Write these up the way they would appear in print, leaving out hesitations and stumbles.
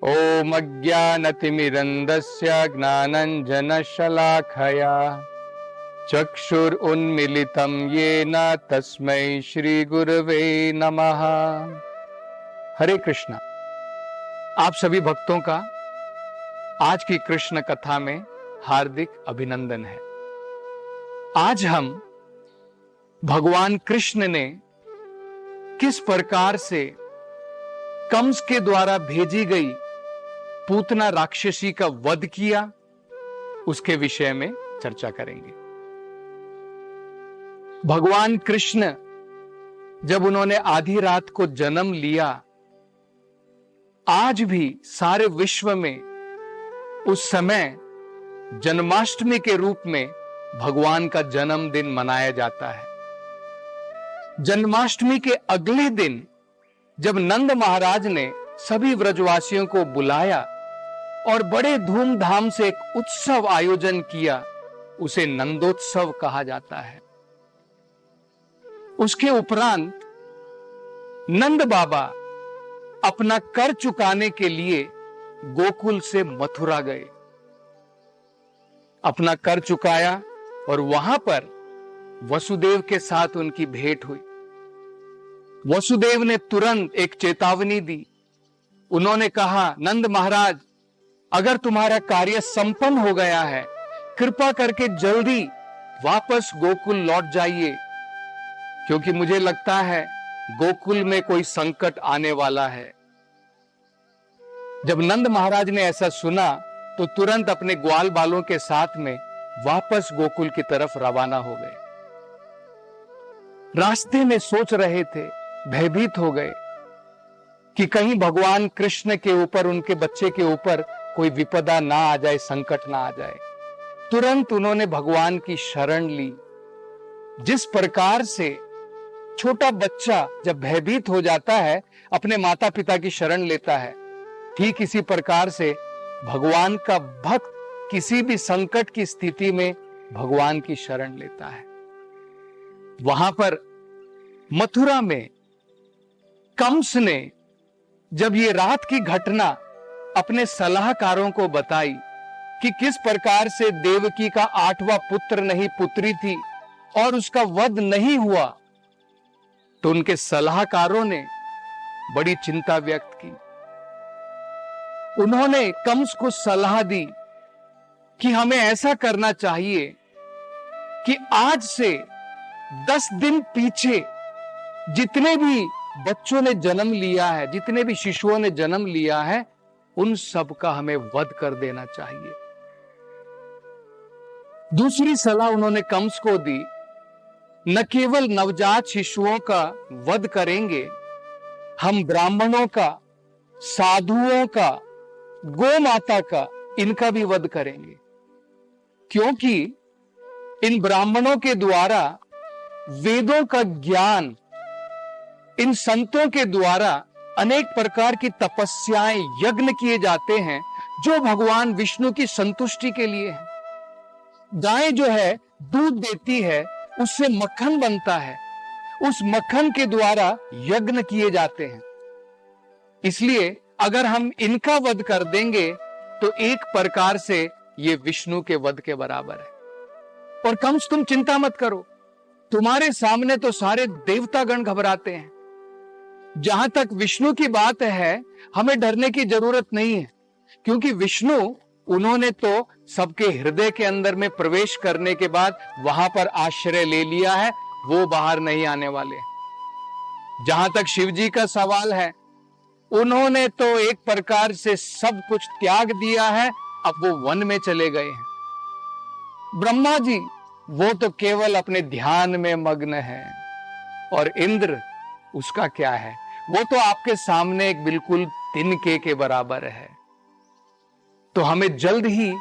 ओम अज्ञानतिमिरन्दस्य ज्ञानञ्जनशलाखया चक्षुरुन्मीलितं येन तस्मै श्री गुरवे नमः। हरे कृष्णा। आप सभी भक्तों का आज की कृष्ण कथा में हार्दिक अभिनंदन है। आज हम भगवान कृष्ण ने किस प्रकार से कंस के द्वारा भेजी गई पूतना राक्षसी का वध किया, उसके विषय में चर्चा करेंगे। भगवान कृष्ण जब उन्होंने आधी रात को जन्म लिया, आज भी सारे विश्व में उस समय जन्माष्टमी के रूप में भगवान का जन्मदिन मनाया जाता है। जन्माष्टमी के अगले दिन जब नंद महाराज ने सभी व्रजवासियों को बुलाया और बड़े धूमधाम से एक उत्सव आयोजन किया, उसे नंदोत्सव कहा जाता है। उसके उपरांत नंद बाबा अपना कर चुकाने के लिए गोकुल से मथुरा गए, अपना कर चुकाया और वहां पर वसुदेव के साथ उनकी भेंट हुई। वसुदेव ने तुरंत एक चेतावनी दी। उन्होंने कहा, नंद महाराज, अगर तुम्हारा कार्य संपन्न हो गया है, कृपा करके जल्दी वापस गोकुल लौट जाइए, क्योंकि मुझे लगता है गोकुल में कोई संकट आने वाला है। जब नंद महाराज ने ऐसा सुना तो तुरंत अपने ग्वाल बालों के साथ में वापस गोकुल की तरफ रवाना हो गए। रास्ते में सोच रहे थे, भयभीत हो गए कि कहीं भगवान कृष्ण के ऊपर, उनके बच्चे के ऊपर कोई विपदा ना आ जाए, संकट ना आ जाए। तुरंत उन्होंने भगवान की शरण ली। जिस प्रकार से छोटा बच्चा जब भयभीत हो जाता है अपने माता पिता की शरण लेता है, ठीक इसी प्रकार से भगवान का भक्त किसी भी संकट की स्थिति में भगवान की शरण लेता है। वहां पर मथुरा में कंस ने जब ये रात की घटना अपने सलाहकारों को बताई कि किस प्रकार से देवकी का 8वां पुत्र नहीं पुत्री थी और उसका वध नहीं हुआ, तो उनके सलाहकारों ने बड़ी चिंता व्यक्त की। उन्होंने कंस को सलाह दी कि हमें ऐसा करना चाहिए कि आज से 10 दिन पीछे जितने भी बच्चों ने जन्म लिया है, जितने भी शिशुओं ने जन्म लिया है, उन सब का हमें वध कर देना चाहिए। दूसरी सलाह उन्होंने कंस को दी, न केवल नवजात शिशुओं का वध करेंगे, हम ब्राह्मणों का, साधुओं का, गौ माता का, इनका भी वध करेंगे, क्योंकि इन ब्राह्मणों के द्वारा वेदों का ज्ञान, इन संतों के द्वारा अनेक प्रकार की तपस्याएं, यज्ञ किए जाते हैं जो भगवान विष्णु की संतुष्टि के लिए है। गाय जो है दूध देती है, उससे मक्खन बनता है, उस मक्खन के द्वारा यज्ञ किए जाते हैं। इसलिए अगर हम इनका वध कर देंगे तो एक प्रकार से ये विष्णु के वध के बराबर है। और कंस, तुम चिंता मत करो, तुम्हारे सामने तो सारे देवतागण घबराते हैं। जहां तक विष्णु की बात है, हमें डरने की जरूरत नहीं है, क्योंकि विष्णु, उन्होंने तो सबके हृदय के अंदर में प्रवेश करने के बाद वहां पर आश्रय ले लिया है, वो बाहर नहीं आने वाले। जहां तक शिव जी का सवाल है, उन्होंने तो एक प्रकार से सब कुछ त्याग दिया है, अब वो वन में चले गए हैं। ब्रह्मा जी, वो तो केवल अपने ध्यान में मग्न है। और इंद्र, उसका क्या है, वो तो आपके सामने एक बिल्कुल तिनके के बराबर है। तो हमें जल्द ही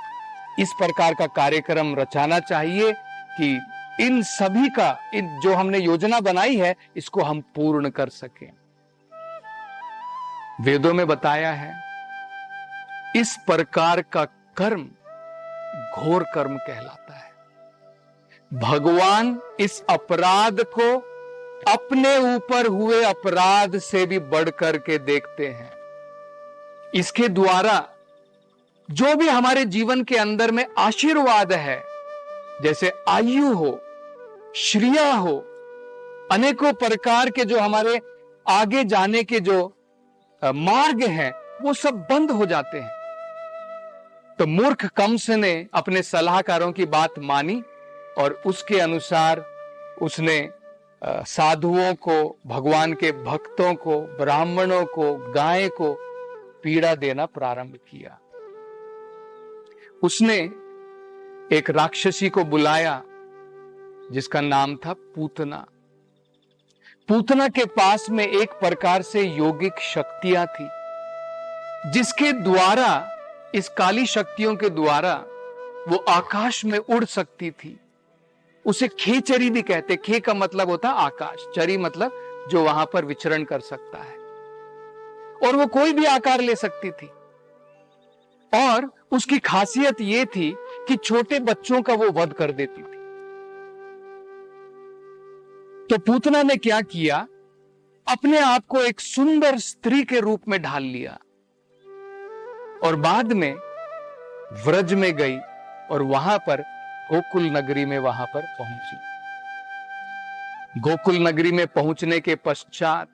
इस प्रकार का कार्यक्रम रचाना चाहिए कि इन सभी का, जो हमने योजना बनाई है, इसको हम पूर्ण कर सकें। वेदों में बताया है, इस प्रकार का कर्म घोर कर्म कहलाता है। भगवान इस अपराध को अपने ऊपर हुए अपराध से भी बढ़ कर के देखते हैं। इसके द्वारा जो भी हमारे जीवन के अंदर में आशीर्वाद है, जैसे आयु हो, श्रिया हो, अनेकों प्रकार के जो हमारे आगे जाने के जो मार्ग हैं, वो सब बंद हो जाते हैं। तो मूर्ख कंस ने अपने सलाहकारों की बात मानी और उसके अनुसार उसने साधुओं को, भगवान के भक्तों को, ब्राह्मणों को, गाय को पीड़ा देना प्रारंभ किया। उसने एक राक्षसी को बुलाया जिसका नाम था पूतना। पूतना के पास में एक प्रकार से यौगिक शक्तियां थी, जिसके द्वारा, इस काली शक्तियों के द्वारा वो आकाश में उड़ सकती थी। उसे खेचरी भी कहते। खे का मतलब होता आकाश, चरी मतलब जो वहां पर विचरण कर सकता है, और वो कोई भी आकार ले सकती थी। और उसकी खासियत यह थी कि छोटे बच्चों का वो वध कर देती थी। तो पूतना ने क्या किया, अपने आप को एक सुंदर स्त्री के रूप में ढाल लिया और बाद में व्रज में गई और वहां पर गोकुल नगरी में वहां पर पहुंची। गोकुल नगरी में पहुंचने के पश्चात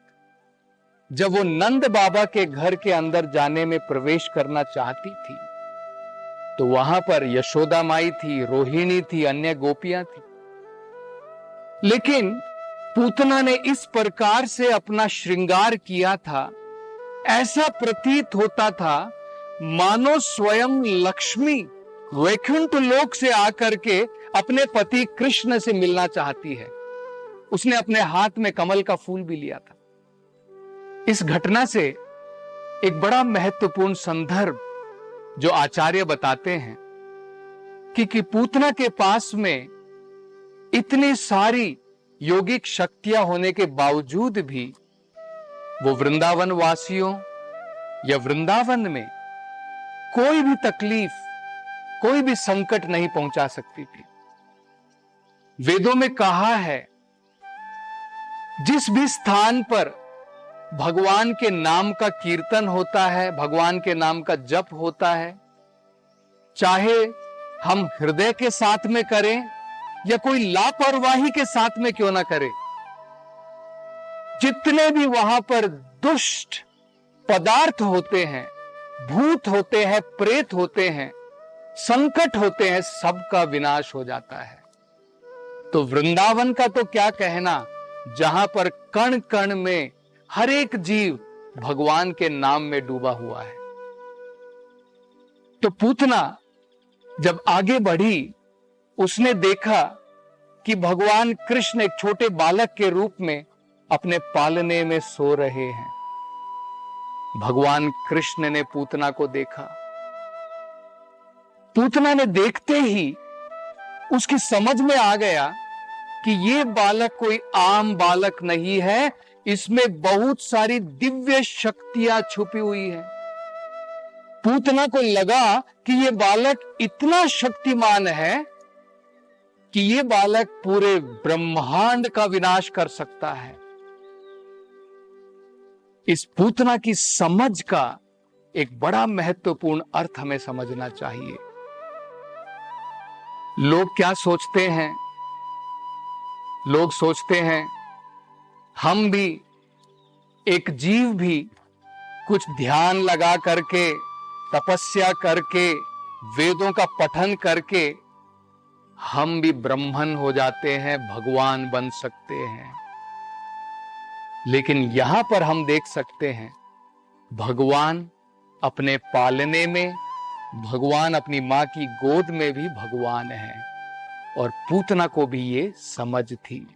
जब वो नंद बाबा के घर के अंदर जाने में प्रवेश करना चाहती थी, तो वहां पर यशोदा माई थी, रोहिणी थी, अन्य गोपियां थी। लेकिन पूतना ने इस प्रकार से अपना श्रृंगार किया था, ऐसा प्रतीत होता था मानो स्वयं लक्ष्मी वैकुंठ लोक से आकर के अपने पति कृष्ण से मिलना चाहती है। उसने अपने हाथ में कमल का फूल भी लिया था। इस घटना से एक बड़ा महत्वपूर्ण संदर्भ जो आचार्य बताते हैं कि पूतना के पास में इतनी सारी यौगिक शक्तियां होने के बावजूद भी वो वृंदावन वासियों या वृंदावन में कोई भी तकलीफ, कोई भी संकट नहीं पहुंचा सकती थी। वेदों में कहा है, जिस भी स्थान पर भगवान के नाम का कीर्तन होता है, भगवान के नाम का जप होता है, चाहे हम हृदय के साथ में करें या कोई लापरवाही के साथ में क्यों ना करें, जितने भी वहां पर दुष्ट पदार्थ होते हैं, भूत होते हैं, प्रेत होते हैं, संकट होते हैं, सबका विनाश हो जाता है। तो वृंदावन का तो क्या कहना, जहां पर कण कण में हर एक जीव भगवान के नाम में डूबा हुआ है। तो पूतना जब आगे बढ़ी, उसने देखा कि भगवान कृष्ण एक छोटे बालक के रूप में अपने पालने में सो रहे हैं। भगवान कृष्ण ने पूतना को देखा। पूतना ने देखते ही उसकी समझ में आ गया कि ये बालक कोई आम बालक नहीं है, इसमें बहुत सारी दिव्य शक्तियां छुपी हुई है। पूतना को लगा कि ये बालक इतना शक्तिमान है कि ये बालक पूरे ब्रह्मांड का विनाश कर सकता है। इस पूतना की समझ का एक बड़ा महत्वपूर्ण अर्थ हमें समझना चाहिए। लोग क्या सोचते हैं? लोग सोचते हैं हम भी, एक जीव भी कुछ ध्यान लगा करके, तपस्या करके, वेदों का पठन करके हम भी ब्रह्मन हो जाते हैं, भगवान बन सकते हैं। लेकिन यहां पर हम देख सकते हैं भगवान अपने पालने में, भगवान अपनी मां की गोद में भी भगवान है, और पूतना को भी ये समझ थी।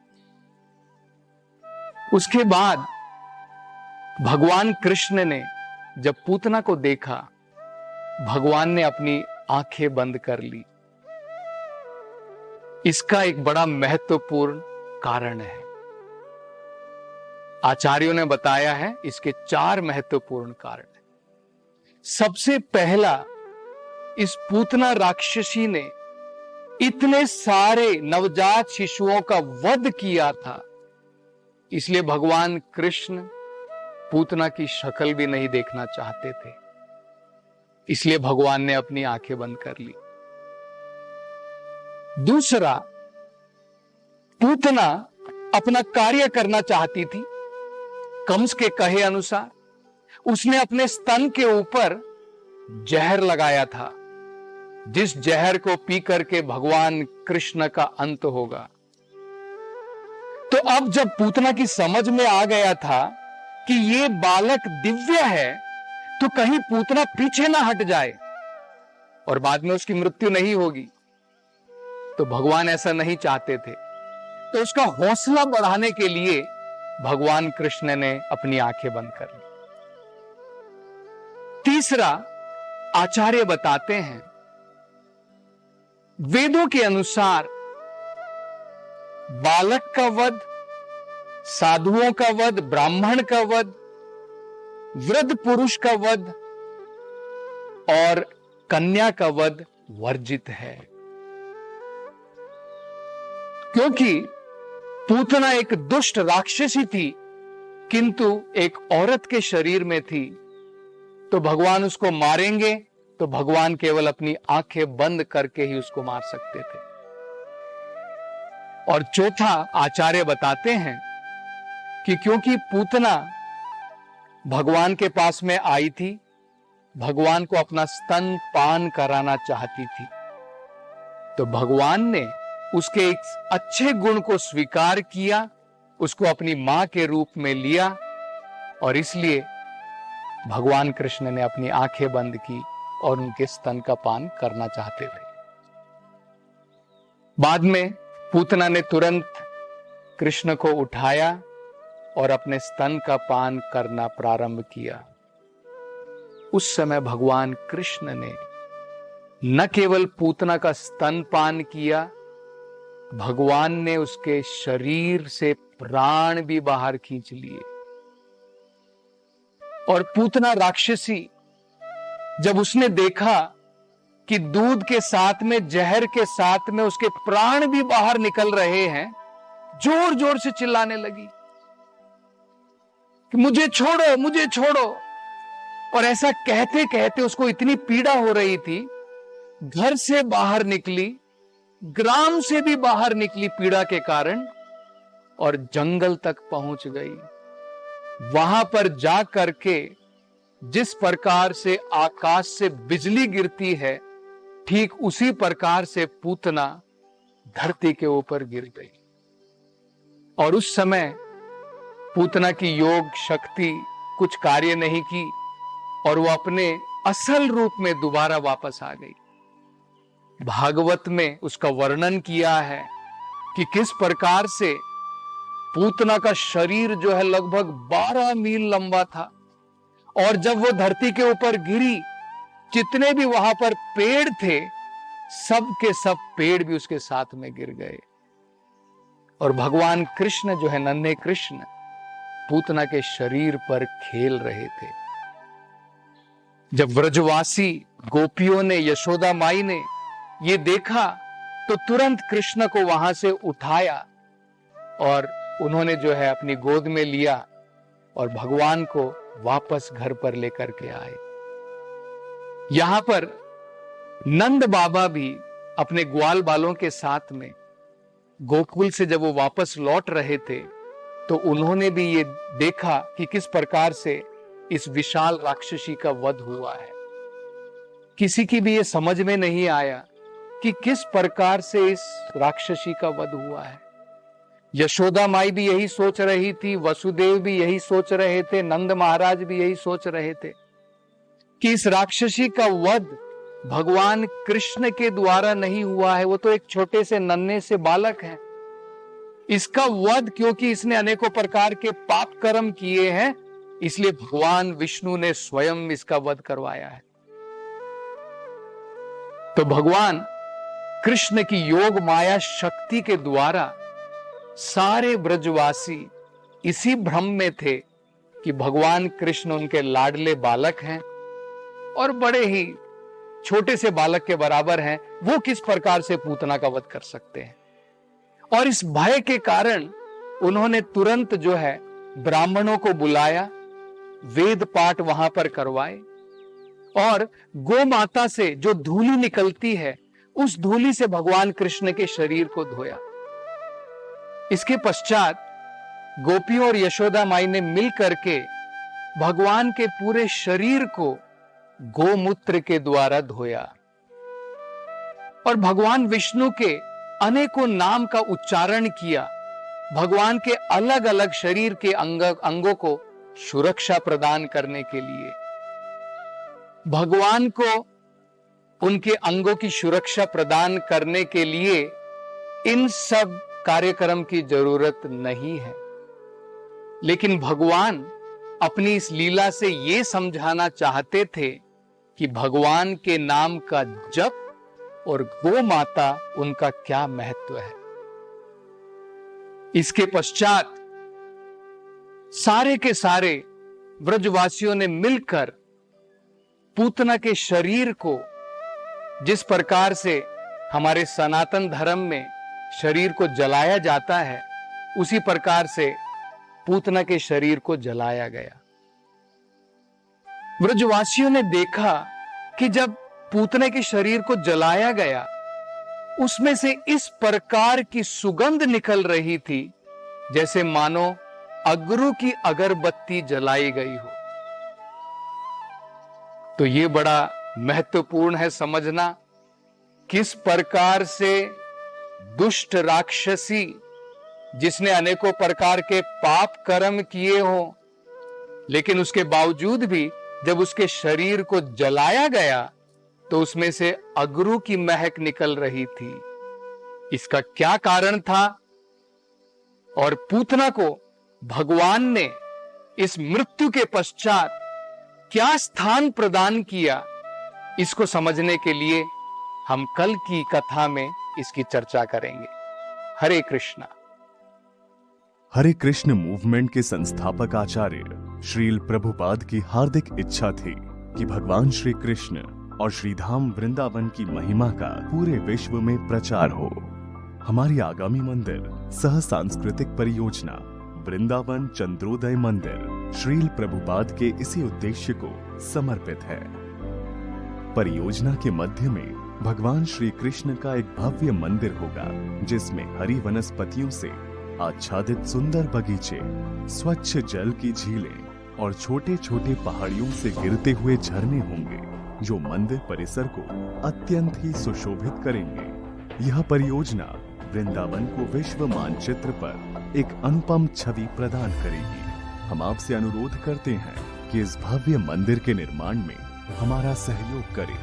उसके बाद भगवान कृष्ण ने जब पूतना को देखा, भगवान ने अपनी आंखें बंद कर ली। इसका एक बड़ा महत्वपूर्ण कारण है। आचार्यों ने बताया है इसके 4 महत्वपूर्ण कारण हैं। सबसे पहला, इस पूतना राक्षसी ने इतने सारे नवजात शिशुओं का वध किया था, इसलिए भगवान कृष्ण पूतना की शक्ल भी नहीं देखना चाहते थे। इसलिए भगवान ने अपनी आंखें बंद कर ली। दूसरा, पूतना अपना कार्य करना चाहती थी कंस के कहे अनुसार। उसने अपने स्तन के ऊपर जहर लगाया था, जिस जहर को पी करके भगवान कृष्ण का अंत होगा। तो अब जब पूतना की समझ में आ गया था कि ये बालक दिव्य है, तो कहीं पूतना पीछे ना हट जाए और बाद में उसकी मृत्यु नहीं होगी, तो भगवान ऐसा नहीं चाहते थे। तो उसका हौसला बढ़ाने के लिए भगवान कृष्ण ने अपनी आंखें बंद कर ली। तीसरा, आचार्य बताते हैं, वेदों के अनुसार बालक का वध, साधुओं का वध, ब्राह्मण का वध, वृद्ध पुरुष का वध और कन्या का वध वर्जित है, क्योंकि पूतना एक दुष्ट राक्षसी थी, किंतु एक औरत के शरीर में थी। तो भगवान उसको मारेंगे तो भगवान केवल अपनी आंखें बंद करके ही उसको मार सकते थे। और चौथा, आचार्य बताते हैं कि क्योंकि पूतना भगवान के पास में आई थी, भगवान को अपना स्तन पान कराना चाहती थी, तो भगवान ने उसके एक अच्छे गुण को स्वीकार किया, उसको अपनी मां के रूप में लिया, और इसलिए भगवान कृष्ण ने अपनी आंखें बंद की और उनके स्तन का पान करना चाहते थे। बाद में पूतना ने तुरंत कृष्ण को उठाया और अपने स्तन का पान करना प्रारंभ किया। उस समय भगवान कृष्ण ने न केवल पूतना का स्तन पान किया, भगवान ने उसके शरीर से प्राण भी बाहर खींच लिए। और पूतना राक्षसी जब उसने देखा कि दूध के साथ में, जहर के साथ में उसके प्राण भी बाहर निकल रहे हैं, जोर जोर से चिल्लाने लगी कि मुझे छोड़ो, मुझे छोड़ो। और ऐसा कहते कहते उसको इतनी पीड़ा हो रही थी, घर से बाहर निकली, ग्राम से भी बाहर निकली पीड़ा के कारण, और जंगल तक पहुंच गई। वहां पर जा करके जिस प्रकार से आकाश से बिजली गिरती है, ठीक उसी प्रकार से पूतना धरती के ऊपर गिर गई। और उस समय पूतना की योग शक्ति कुछ कार्य नहीं की और वो अपने असल रूप में दोबारा वापस आ गई। भागवत में उसका वर्णन किया है कि किस प्रकार से पूतना का शरीर जो है लगभग 12 मील लंबा था, और जब वो धरती के ऊपर गिरी, जितने भी वहां पर पेड़ थे, सब के सब पेड़ भी उसके साथ में गिर गए। और भगवान कृष्ण जो है, नन्हे कृष्ण, पूतना के शरीर पर खेल रहे थे। जब व्रजवासी गोपियों ने, यशोदा माई ने ये देखा, तो तुरंत कृष्ण को वहां से उठाया और उन्होंने जो है अपनी गोद में लिया और भगवान को वापस घर पर लेकर के आए। यहां पर नंद बाबा भी अपने ग्वाल बालों के साथ में गोकुल से जब वो वापस लौट रहे थे, तो उन्होंने भी ये देखा कि किस प्रकार से इस विशाल राक्षसी का वध हुआ है। किसी की भी ये समझ में नहीं आया कि किस प्रकार से इस राक्षसी का वध हुआ है। यशोदा माई भी यही सोच रही थी, वसुदेव भी यही सोच रहे थे, नंद महाराज भी यही सोच रहे थे कि इस राक्षसी का वध भगवान कृष्ण के द्वारा नहीं हुआ है। वो तो एक छोटे से नन्हे से बालक है। इसका वध क्योंकि इसने अनेकों प्रकार के पाप कर्म किए हैं, इसलिए भगवान विष्णु ने स्वयं इसका वध करवाया है। तो भगवान कृष्ण की योग माया शक्ति के द्वारा सारे ब्रजवासी इसी भ्रम में थे कि भगवान कृष्ण उनके लाडले बालक हैं और बड़े ही छोटे से बालक के बराबर हैं, वो किस प्रकार से पूतना का वध कर सकते हैं। और इस भय के कारण उन्होंने तुरंत जो है ब्राह्मणों को बुलाया, वेद पाठ वहां पर करवाए और गो माता से जो धूली निकलती है, उस धूली से भगवान कृष्ण के शरीर को धोया। इसके पश्चात गोपियों और यशोदा माई ने मिल करके भगवान के पूरे शरीर को गोमूत्र के द्वारा धोया और भगवान विष्णु के अनेकों नाम का उच्चारण किया, भगवान के अलग अलग शरीर के अंगों को सुरक्षा प्रदान करने के लिए। भगवान को उनके अंगों की सुरक्षा प्रदान करने के लिए इन सब कार्यक्रम की जरूरत नहीं है, लेकिन भगवान अपनी इस लीला से ये समझाना चाहते थे कि भगवान के नाम का जप और गो माता उनका क्या महत्व है। इसके पश्चात सारे के सारे ब्रजवासियों ने मिलकर पूतना के शरीर को, जिस प्रकार से हमारे सनातन धर्म में शरीर को जलाया जाता है, उसी प्रकार से पूतना के शरीर को जलाया गया। ब्रजवासियों ने देखा कि जब पूतने के शरीर को जलाया गया, उसमें से इस प्रकार की सुगंध निकल रही थी जैसे मानो अगरू की अगरबत्ती जलाई गई हो। तो ये बड़ा महत्वपूर्ण है समझना, किस प्रकार से दुष्ट राक्षसी, जिसने अनेकों प्रकार के पाप कर्म किए हो, लेकिन उसके बावजूद भी जब उसके शरीर को जलाया गया तो उसमें से अगरू की महक निकल रही थी। इसका क्या कारण था और पूतना को भगवान ने इस मृत्यु के पश्चात क्या स्थान प्रदान किया, इसको समझने के लिए हम कल की कथा में इसकी चर्चा करेंगे। हरे कृष्णा। हरे कृष्ण मूवमेंट के संस्थापक आचार्य श्रील प्रभुपाद की हार्दिक इच्छा थी कि भगवान श्री कृष्ण और श्रीधाम वृंदावन की महिमा का पूरे विश्व में प्रचार हो। हमारी आगामी मंदिर सह सांस्कृतिक परियोजना वृंदावन चंद्रोदय मंदिर श्रील प्रभुपाद के इसी उद्देश्य को समर्पित है। परियोजना के मध्य में भगवान श्री कृष्ण का एक भव्य मंदिर होगा, जिसमें हरी वनस्पतियों से आच्छादित सुंदर बगीचे, स्वच्छ जल की झीलें और छोटे छोटे पहाड़ियों से गिरते हुए झरने होंगे, जो मंदिर परिसर को अत्यंत ही सुशोभित करेंगे। यह परियोजना वृंदावन को विश्व मानचित्र पर एक अनुपम छवि प्रदान करेगी। हम आपसे अनुरोध करते हैं कि इस भव्य मंदिर के निर्माण में हमारा सहयोग करें।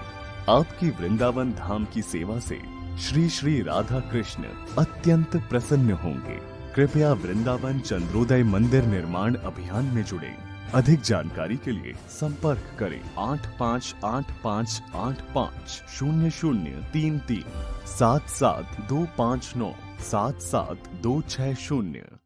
आपकी वृंदावन धाम की सेवा से श्री श्री राधा कृष्ण अत्यंत प्रसन्न होंगे। कृपया वृंदावन चंद्रोदय मंदिर निर्माण अभियान में जुड़े। अधिक जानकारी के लिए संपर्क करें 8585850033 7725977260।